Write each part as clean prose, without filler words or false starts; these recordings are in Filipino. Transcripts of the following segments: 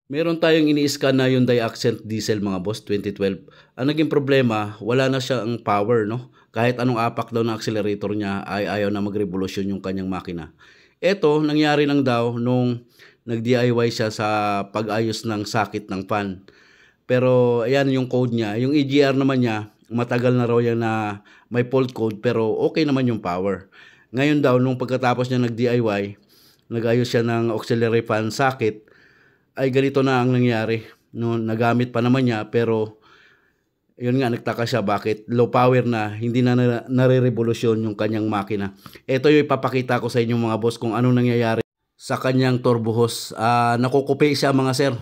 Meron tayong ini-scan na Hyundai Accent diesel mga boss 2012. Ang naging problema, wala na siyang power, no? Kahit anong apak daw ng accelerator niya ay ayaw na magrevolusyon yung kanyang makina. Ito, nangyari lang daw nung nag-DIY siya sa pag-ayos ng sakit ng fan. Pero ayan yung code niya. Yung EGR naman niya, matagal na raw yan na may fault code pero okay naman yung power. Ngayon daw, nung pagkatapos niya nag-DIY, nag-ayos siya ng auxiliary fan socket, ay ganito na ang nangyari. No, nagamit pa naman niya pero yun nga, nagtaka siya bakit low power na, hindi na nare-revolusyon yung kanyang makina. Ito yung ipapakita ko sa inyo mga boss kung anong nangyayari sa kanyang turbo hose. Nakukupi siya mga sir.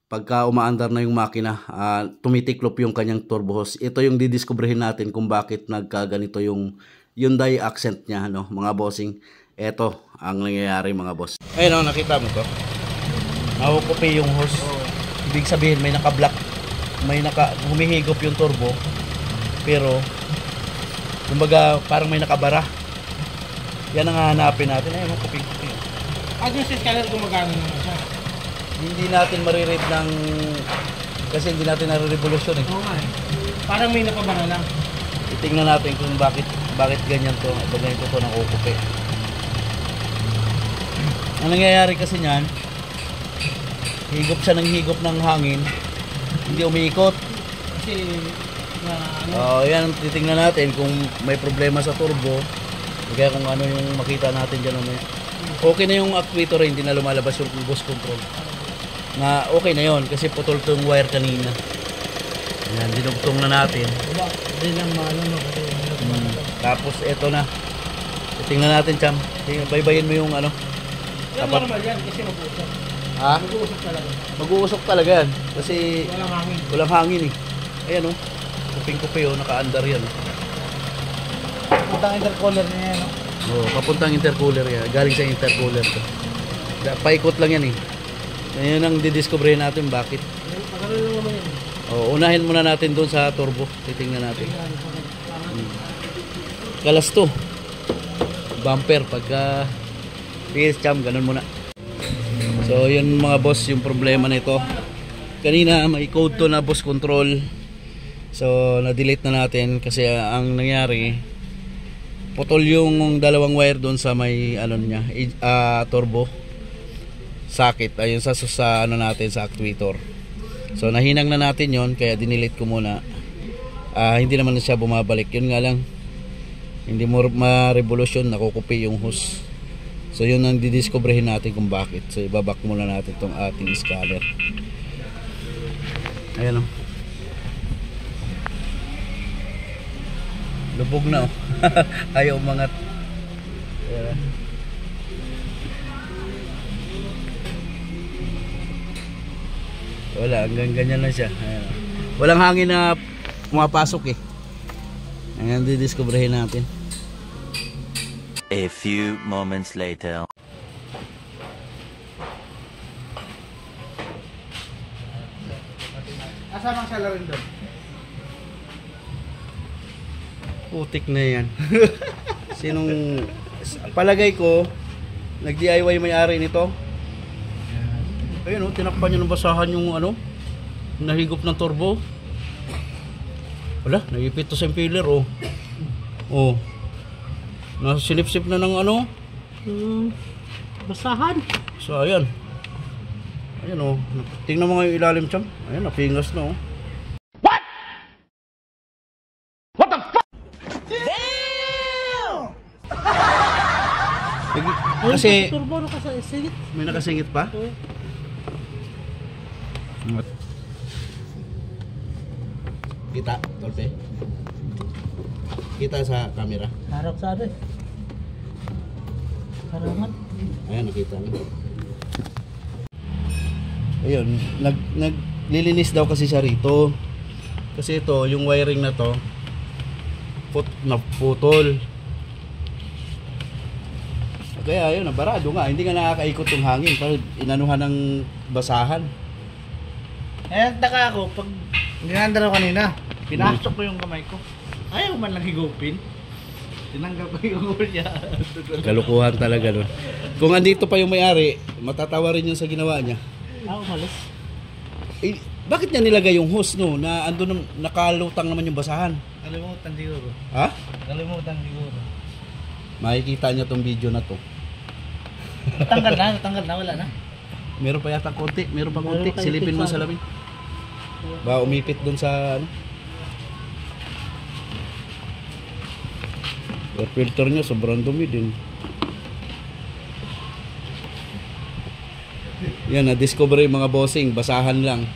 Pagka umaandar na yung makina, tumitiklop yung kanyang turbo hose. Ito yung didiskubrehin natin kung bakit nagkaganito yung Hyundai Accent niya, no, mga bossing. Ito ang nangyayari mga boss. Ayun, nakita mo to? Nakukupi yung hose. Ibig sabihin may naka-block, humihigop yung turbo, pero kumbaga parang may nakabara. Yan ang hahanapin natin. Ayun, kuping-kuping. Yung scanner gumagana naman siya. Hindi natin marirate ng, kasi hindi natin nare-revolusyon eh. Oo nga eh. Parang may nakabara lang. Itingnan natin kung bakit ganyan to. Ganyan to nakukupi. Ang nangyayari kasi niyan, higop siya ng higop ng hangin, hindi umiikot. Kasi ano? Yan, titingnan natin kung may problema sa turbo. Kaya kung ano yung makita natin dyan mamaya. Okay na yung actuator, hindi na lumalabas yung bus control. Na okay na yon kasi putol tong wire kanina. Ayan, dinugtong na natin. Hindi lang maano no. Tapos eto na. Tingnan natin, Cham. Baybayin mo yung ano. Yan normal yan kasi mag-uusok. Ha? Mag-uusok talaga. Mag-uusok talaga yan. Kasi walang hangin eh. Ayan oh. Kuping-kupi oh, naka-under yan. Papuntang intercooler niya yan. Papuntang intercooler yan. Galing sa intercooler to. Paikot lang yan eh. Ngayon ang didiscovery natin bakit. Pagkano lang naman yan. Unahin muna natin doon sa turbo. Titingnan natin. Kalas to. Bumper pagka PS Cham, ganun muna. So yun mga boss, yung problema nito. Kanina may code to na bus control. So na-delete na natin kasi ang nangyari, putol yung dalawang wire doon sa may ano niya, turbo socket. Ayun sa ano natin sa actuator. So nahinang na natin yon kaya dinelete ko muna. Hindi naman na siya bumabalik. Yun nga lang, hindi mo ma-revolusyon, nakukupi yung hose. So yun ang didiscoveryhin natin kung bakit. So ibabak muna natin tong ating scanner. Ayan o. Lubog na o. Ayaw umangat. Ayan. Wala, hanggang ganyan lang siya. Ayan. Walang hangin na pumapasok eh. Ayan, didiscoveryhin natin. A few moments later. Asa bang salarin doon? Putik na yan. Sinong palagay ko nag-DIY may-ari nito? Ayun oh, tinakpan niya ng basahan yung ano, nahigop ng turbo. Wala, naipit to sa impeller oh. Oh. Nasilip-sip na ng ano? Basahan. So ayan. Ayan oh. Tingnan mo nga yung ilalim, Cham. Ayan, napingas na oh. What? What the fuck? Damn! Kasi turbo no kasingit. may nakasingit pa? Kita, tolpe. Kita sa camera. Harap sa atin. Haraman. Ayan, nakita niyo. Ayun, naglilinis daw kasi siya rito. Kasi ito, yung wiring na to, naputol. Kaya ayun, nabarado nga. Hindi nga nakakaikot yung hangin. Pero inanuhan ng basahan. Taka ako, pag ginanda ko kanina, pinasok ko yung kamay ko. Ayaw man lang higupin. Tinanggal ko yung hole niya. Kalukuhan talaga nun. Kung andito pa yung may-ari, matatawa rin yun sa ginawa niya. Umalis. Eh, bakit niya nilagay yung hose no? Na andun nakalutang naman yung basahan. Nakalimutan siguro. Ha? Nakalimutan siguro. Makikita niyo tong video na to. Natanggal na, wala na. Meron pa yata konti, meron pa konti. Meron pa Silipin mo konti sa salamin. Ba umipit doon sa ano? Air filter niya sobrang dumi din. Yan, na-discover yung mga bossing, basahan lang.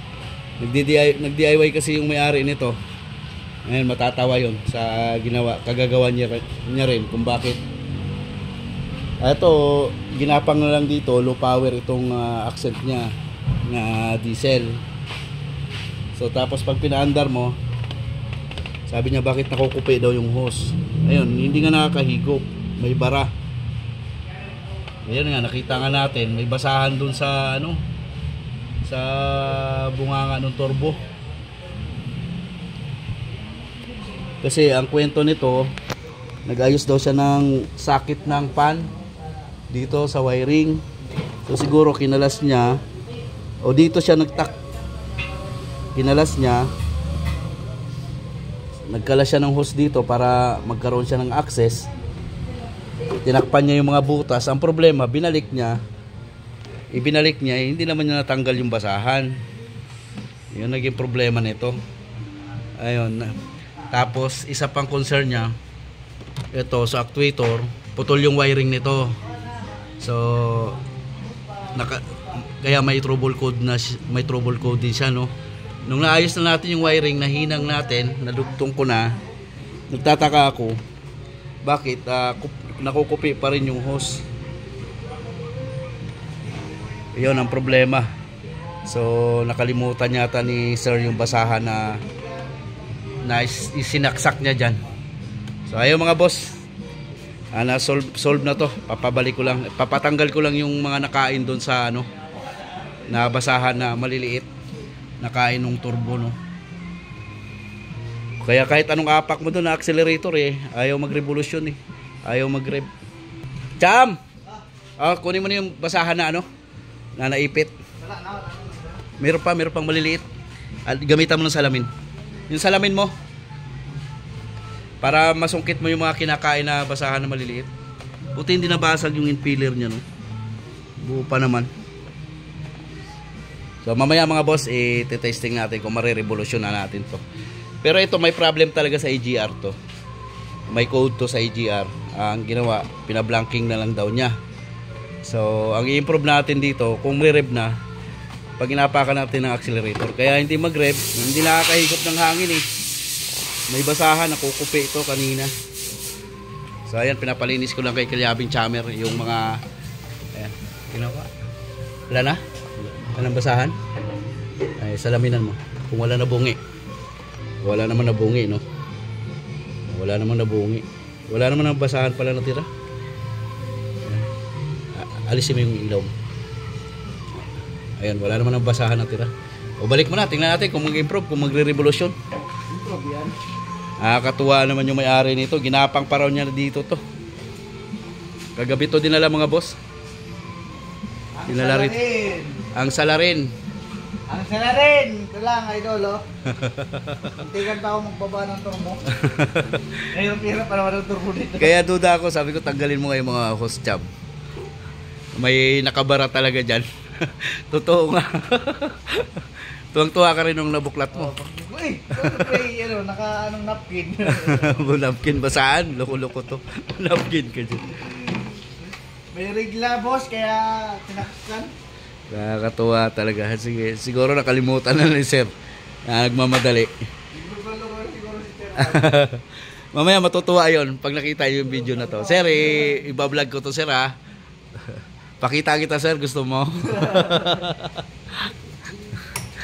Nag-DIY kasi yung may-ari nito. Ngayon, matatawa yon sa kagagawa niya rin kung bakit. Ito, ginapang na lang dito, low power itong accent niya na diesel. So, tapos pag pinaandar mo, sabi niya bakit nakukupi daw yung hose. Ayun, hindi nga nakakahigop, may bara. Ayan nga, nakita nga natin, may basahan dun sa ano, sa bunganga ng turbo. Kasi ang kwento nito, nag-ayos daw siya ng sakit ng pan dito sa wiring. So siguro kinalas niya, o dito siya kinalas niya, nagkalas siya ng hose dito para magkaroon siya ng access. Tinakpan niya yung mga butas. Ang problema, ibinalik niya, hindi naman niya natanggal yung basahan. Yun naging problema nito. Ayun. Tapos isa pang concern niya, ito sa actuator, putol yung wiring nito. So kaya may trouble code din siya, no. Nung naayos na natin yung wiring, nahinang natin, nadugtong ko na, nagtataka ako bakit nakukupi pa rin yung hose. Yun ang problema. So nakalimutan yata ni sir yung basahan na isinaksak niya dyan. So ayun mga boss, solve na to. Papatanggal ko lang yung mga nakain doon sa ano, na basahan na maliliit, nakain ng turbo, no. Kaya kahit anong apak mo doon na accelerator ayaw magrevolusyon ayaw mag-rev. Cham! Kunin mo na yung basahan na ano, na naipit. Meron pang maliliit. At gamitan mo ng salamin. Yung salamin mo, para masungkit mo yung mga kinakain na basahan na maliliit. Buti hindi nabasag yung impeller niya, no. Buo pa naman. So mamaya mga boss, testing natin kung marirevolusyon na natin to. Pero ito may problem talaga sa AGR to. May code to sa AGR. Ang ginawa, pinablanking na lang daw niya. So ang i-improve natin dito, kung may rev na, pag inapakan natin ng accelerator, kaya hindi mag-rev, hindi nakakahigop ng hangin May basahan, nakukupi ito kanina. So ayan, pinapalinis ko lang kay Kalyabing Chammer yung mga ayan, ginawa. Wala na? Walang basahan? Ay, salaminan mo. Kung wala na bungi. Wala naman na bungi, no? Wala naman na bungi. Wala naman na basahan pala natira. Alisin mo yung ilaw. Ayan, wala naman na basahan natira. O balik mo na, tingnan natin kung mag-improve, kung magre-revolution. Improve yan. Katuwa naman yung may-ari nito. Ginapang pa raw niya dito to. Kagabi to dinala mga boss. Dinala rin. Ang salarin. Ang salarin! Ito lang, idol, Hintigan pa ako magbaba ng turbo. Hirap-hirap para ng turbo dito. Kaya duda ako, sabi ko tanggalin mo ngayon mga hose cham. May nakabara talaga dyan. Totoo nga. Tuwang-tuwa ka rin nung nabuklat mo. Uy! Naka-anong napkin. Napkin ba saan? Loko-loko to. Napkin ka dyan. May regla, boss, kaya tinaksan. Nakakatuwa talaga. Sige, siguro nakalimutan na ni sir. Nagmamadali. Mamaya matutuwa yon pag nakita yung video na to. Sir, ibablog ko to sir Pakita kita sir, gusto mo?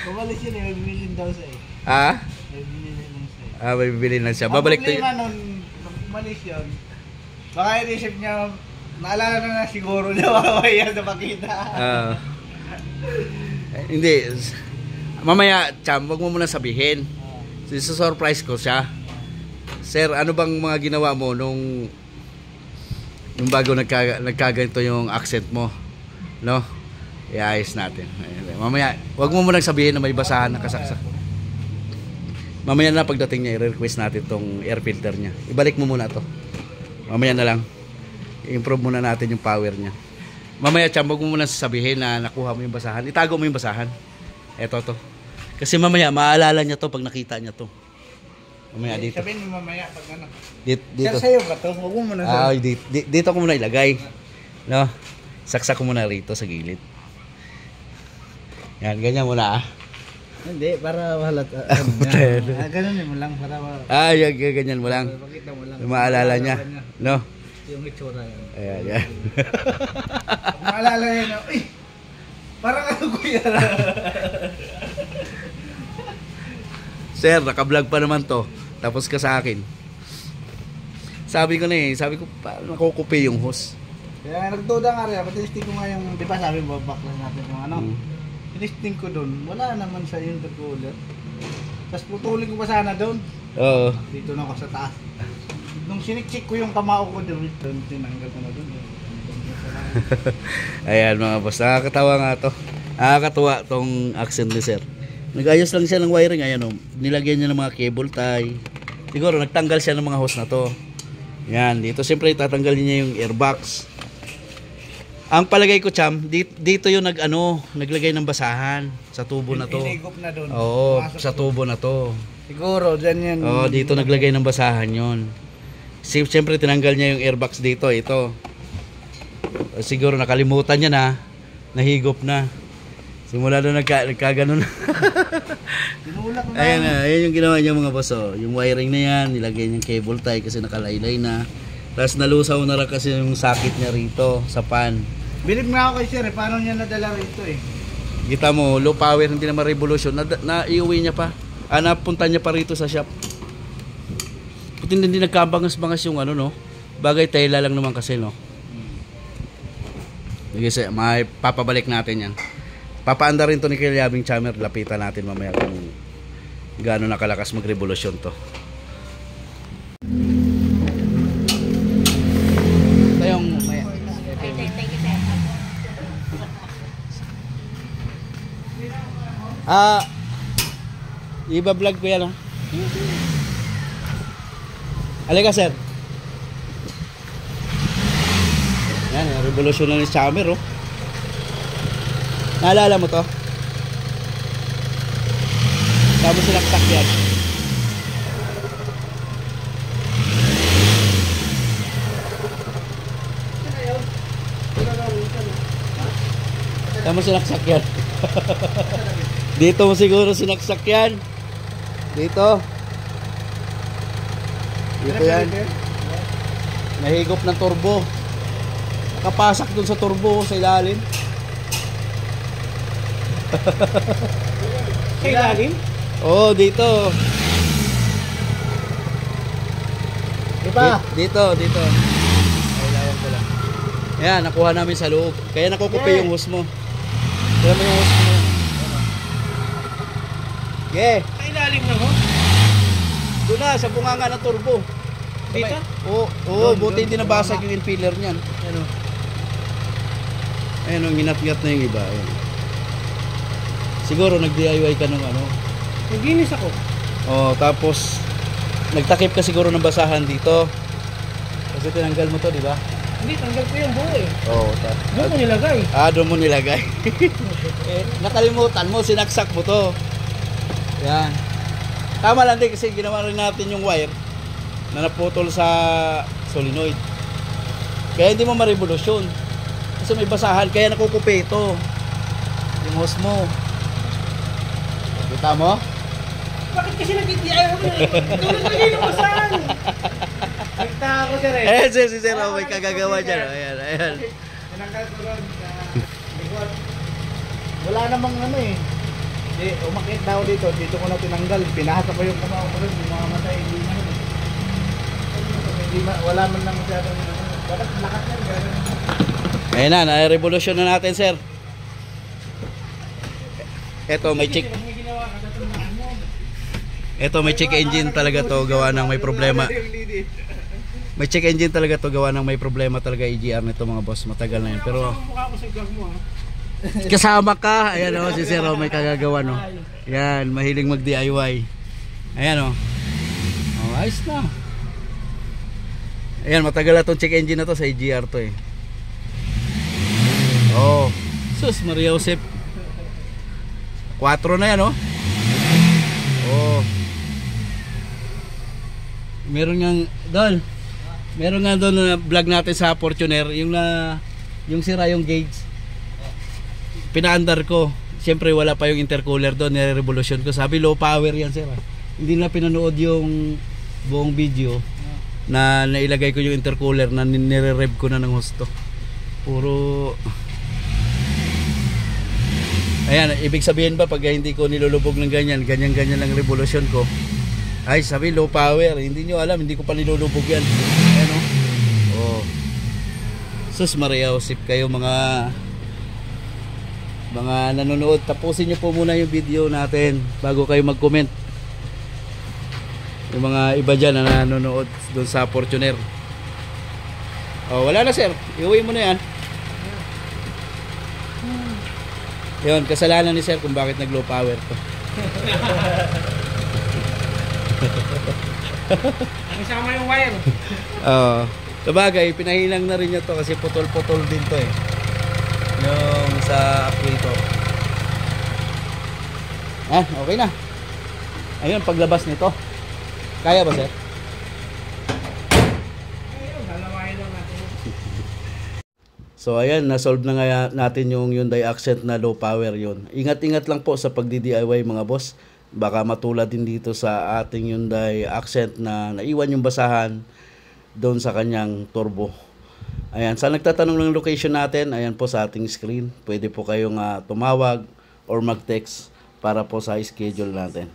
Bumalis yun may bibilin daw siya May bibilin lang siya may bibilin lang siya. Babalik to yun. Nung bumalis yun, baka inisip niya, naalala na siguro niya mamaya na makita. Hindi. Mamaya, Cham, wag mo muna sabihin. Surprise ko siya. Sir, ano bang mga ginawa mo nung bago nagkaganito yung accent mo? No? iayos natin. Ayan. Mamaya, wag mo munang sabihin na may basahan na kasaksak. Mamaya na pagdating niya, i-request natin tong air filter niya. Ibalik mo muna to. Mamaya na lang. I-improve muna natin yung power niya. Mamaya, Cham, wag mo muna sasabihin na nakuha mo yung basahan. Itago mo yung basahan. Eto to. Kasi mamaya, maalala niya to pag nakita niya to. Mamaya dito. Sabihin mo mamaya pag ano. Dito. Sir, sa'yo ba to? Huwag mo muna Ah, sir. dito ko muna ilagay. No? Saksak ko muna rito sa gilid. Yan, ganyan muna ah. Hindi, para halata. Ganun mo lang, para Yan, ganyan mo lang. makita mo lang. Maalala niya. No? Yung itsura yan. Ayan, yan. Maalala yan. Uy! Parang ano ko yan. Sir, naka-vlog pa naman to. Tapos ka sa akin. Sabi ko paano nakukupi yung hose? Kaya nagduda nga rin. Patinisting ko nga yung, di ba sabi babaklas natin yung ano? Tinisting ko doon. Wala naman sa yung controller. Tapos putulin ko pa sana doon. Oo. Dito na ako sa taas. Nung sinik-check ko yung kamao ko doon, tinanggal ko na doon. Ayan mga boss, nakakatawa nga to. Nakakatuwa tong accent ni sir. Nag-ayos lang siya ng wiring, ayan o. Nilagyan niya ng mga cable tie. Siguro nagtanggal siya ng mga hose na to. Yan, dito siyempre tatanggalin niya yung airbox. Ang palagay ko, Cham, dito yung naglagay ng basahan sa tubo na to. Hinigop na doon. Oo, Pumasok sa tubo na to. siguro, dyan yan. Oo, dito naglagay ng basahan yon. Siyempre tinanggal niya yung airbox dito, ito. Siguro nakalimutan niya na, nahigop na. Simula na nagkaganon. Tinulak na. Ayan yung ginawa niya mga boss. Oh. Yung wiring na yan, nilagay niyang cable tie kasi nakalaylay na. Tapos nalusaw na rin kasi yung sakit niya rito sa pan. Bilib nga ako kay sir, paano niya nadala rito eh? Kita mo, low power, hindi naman revolution. Na-iuwi niya pa. Napunta niya pa rito sa shop. Puti hindi nagkabangas-bangas yung no? Bagay tela lang naman kasi, no? Sige, may papabalik natin yan. Papaanda rin to ni Kilyabing Chammer. Lapitan natin mamaya kung gaano nakalakas mag-revolusyon to. Ito yung maya. Iba-vlog ko yan, ha? Halika, sir. Yan, revolusyon na ni Chammer, oh. Naalala mo to? Tapos sinaktak yan. Tapos sinaksak yan. Dito mo siguro sinaksak yan. Dito. Dito yan. Nahigop ng turbo. Nakapasak dun sa turbo sa ilalim. Sa ilalim? Oo, dito. Diba? Dito. Kailangan ko lang. Ayan, nakuha namin sa loob. Kaya nakukupi yung hose mo. Kaya mo yung hose mo. Yeah. Sa ilalim na mo? Doon na, sa bunganga ng turbo. Dito? Oo, buti hindi nabasag yung impeller niyan. Ano? Ayun, ang ginat-gat na yung iba. Ayun. Siguro nag-DIY ka nung Naglinis ako. Tapos nagtakip ka siguro ng basahan dito. Kasi tinanggal mo to, di ba? Hindi, tanggal ko yung buo eh. Oo. Doon ko nilagay. Doon mo nilagay. Nakalimutan mo, sinaksak mo to. Yan. Tama lang din kasi ginawa rin natin yung wire na naputol sa solenoid. Kaya hindi mo ma-revolusyon. Kasi may basahan, kaya nakukupi ito. Yung hose mo. Kita mo? Bakit kasi nag-DIY ako? Tulad na rin ang basahan. Nagta ako sir eh. Eh, si Sir, may kagagawa dyan. Ayan. Tinanggal ko ron sa likod. Wala namang eh. Di, umakit daw dito ko na tinanggal. Pinahasa pa yung kamao ko rin. Yung mga matay, hindi na rin. Wala man lang masyadong bakit lakas yan? Ayan na, na-revolution na natin, sir. Eto, may check. Ito, may check engine talaga to, gawa ng may problema. May check engine talaga to, gawa ng may problema talaga EGR nito mga boss. Matagal na yun. Pero mukha ko sa vlog mo ha. kasama ka. Ayan o, si Sir may kagagawa no. Yan, mahiling mag DIY. Ayan o. Oh, ayos na. Ayan, matagal na tong check engine na to sa AGR to eh. Oh, sus Maria Josep. 4 na yan oh. Oh. Meron nga doon na vlog natin sa Fortuner yung sira yung gauge. Pinaandar ko. Siyempre wala pa yung intercooler doon, nire-revolution ko. Sabi low power yan sir. Hindi na pinanood yung buong video na nailagay ko yung intercooler na nire-rev ko na ng husto. Puro ayan, ibig sabihin ba pag hindi ko nilulubog ng ganyan lang revolution ko. Ay, sabi low power. Hindi nyo alam, hindi ko pa nilulubog yan. Ayan o. Oh. Sus Maria Josep kayo mga nanonood. Tapusin nyo po muna yung video natin bago kayo mag-comment. Yung mga iba dyan na nanonood doon sa Fortuner. Oh, wala na sir. Iuwi mo na yan. Yun, kasalanan ni sir kung bakit nag low power to. Isama yung wire. Sabagay, pinahilang na rin niya to kasi putol-putol din to eh. Yung sa actuator. Okay na. Ayun, paglabas nito. Kaya ba sir? Ayun, dalawain lang natin. So ayan, na-solve na nga natin yung Hyundai Accent na low power yun. Ingat-ingat lang po sa pagdi-DIY mga boss. Baka matulad din dito sa ating Hyundai Accent na naiwan yung basahan doon sa kanyang turbo. Ayan, sa nagtatanong ng location natin, ayan po sa ating screen. Pwede po kayong tumawag or mag-text para po sa schedule natin.